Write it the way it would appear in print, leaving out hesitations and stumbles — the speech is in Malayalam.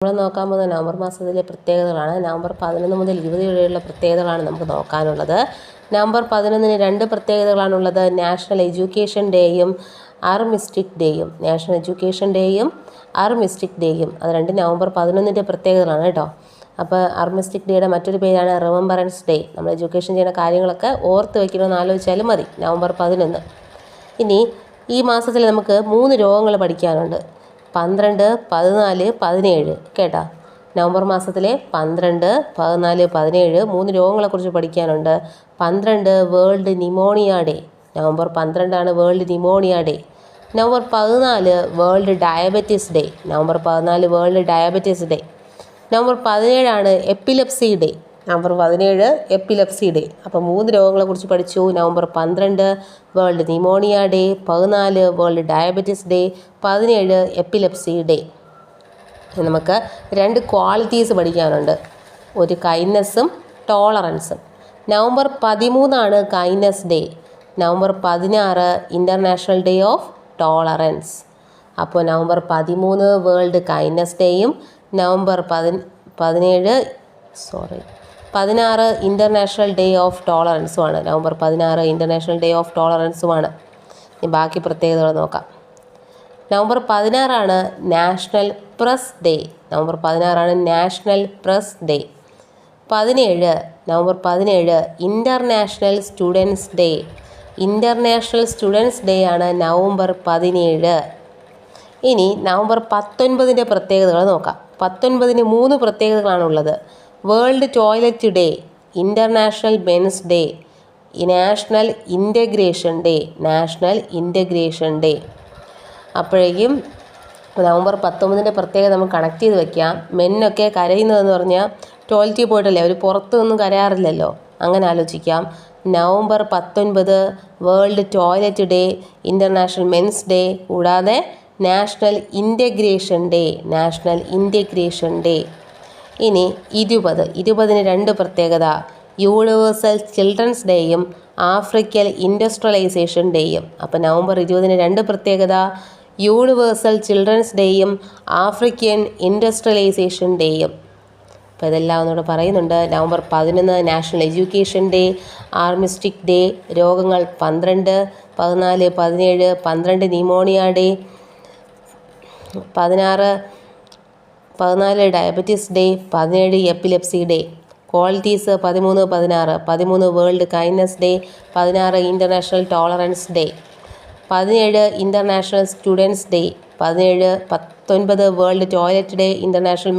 നമ്മൾ നോക്കാൻ പോകുന്ന നവംബർ മാസത്തിലെ പ്രത്യേകതകളാണ്. നവംബർ 11 മുതൽ 20 വരെയുള്ള പ്രത്യേകതകളാണ് നമുക്ക് നോക്കാനുള്ളത്. നവംബർ 11-ന് 2 പ്രത്യേകതകളാണുള്ളത്. നാഷണൽ എഡ്യൂക്കേഷൻ ഡേയും ആർമിസ്റ്റിക് ഡേയും. നാഷണൽ എഡ്യൂക്കേഷൻ ഡേയും ആർമിസ്റ്റിക് ഡേയും അത് 2 നവംബർ 11-ൻ്റെ പ്രത്യേകതകളാണ് കേട്ടോ. അപ്പോൾ ആർമിസ്റ്റിക് ഡേയുടെ മറ്റൊരു പേരാണ് റിമംബറൻസ് ഡേ. നമ്മൾ എഡ്യൂക്കേഷൻ ചെയ്യുന്ന കാര്യങ്ങളൊക്കെ ഓർത്ത് വയ്ക്കണമെന്ന് ആലോചിച്ചാലും മതി. നവംബർ 11. ഇനി ഈ മാസത്തിൽ നമുക്ക് 3 രോഗങ്ങൾ പഠിക്കാനുണ്ട്. 12, 14, 17 കേട്ടോ. നവംബർ മാസത്തിലെ 12, 14, 17 3 രോഗങ്ങളെക്കുറിച്ച് പഠിക്കാനുണ്ട്. 12 world pneumonia day. November 12 world pneumonia day. November 14 world diabetes day. November 14 world diabetes day. November 17 epilepsy day. November 17 epilepsy day. അപ്പോൾ 3 രോഗങ്ങളെക്കുറിച്ച് പഠിച്ചു. November 12 world pneumonia day, 14 world diabetes day, 17 epilepsy day. നമുക്ക് 2 ക്വാളിറ്റീസ് പഠിക്കാനുണ്ട്. ഒരു കൈൻഡ്നെസ്സും ടോളറൻസും. November 13 kindness day. November 16 international day of tolerance. അപ്പോൾ നവംബർ 13 വേൾഡ് കൈൻഡ്നെസ് ഡേയും നവംബർ 16 ഇൻ്റർനാഷണൽ ഡേ ഓഫ് ടോളറൻസുമാണ്. നവംബർ 16 ഇൻ്റർനാഷണൽ ഡേ ഓഫ് ടോളറൻസുമാണ്. ഇനി ബാക്കി പ്രത്യേകതകൾ നോക്കാം. November 16 national press day. November 16 national press day. 17 November 17 international students day. International students day ആണ് നവംബർ 17. ഇനി നവംബർ 19-ൻ്റെ പ്രത്യേകതകൾ നോക്കാം. 19-ന് 3 പ്രത്യേകതകളാണുള്ളത്. World toilet day, international men's day, national integration day. National integration day. അപ്പോഴേക്കും നവംബർ 19-ൻ്റെ പ്രത്യേകത നമുക്ക് കണക്ട് ചെയ്ത് വയ്ക്കാം. മെന്നൊക്കെ കരയുന്നതെന്ന് പറഞ്ഞാൽ ടോയ്ലറ്റിൽ പോയിട്ടല്ലേ, അവർ പുറത്തൊന്നും കരയാറില്ലല്ലോ. അങ്ങനെ ആലോചിക്കാം. November 19 world toilet day, international men's day, കൂടാതെ national integration day. National integration day. ഇനി 20-ന് 2 പ്രത്യേകത. യൂണിവേഴ്സൽ ചിൽഡ്രൻസ് ഡേയും ആഫ്രിക്കൻ ഇൻഡസ്ട്രിയലൈസേഷൻ ഡേയും. അപ്പോൾ നവംബർ 20-ന് 2 പ്രത്യേകത. യൂണിവേഴ്സൽ ചിൽഡ്രൻസ് ഡേയും ആഫ്രിക്കൻ ഇൻഡസ്ട്രിയലൈസേഷൻ ഡേയും. അപ്പോൾ ഇതെല്ലാം ഒന്നുകൂടെ പറയുന്നുണ്ട്. November 11 national education day, armistice day. രോഗങ്ങൾ 12, 14, 17. 12 pneumonia day. 14 diabetes day. 17 epilepsy day. Qualities 13, 16. 13 world kindness day. 16 international tolerance day. 17 international students day. 19 world toilet day, international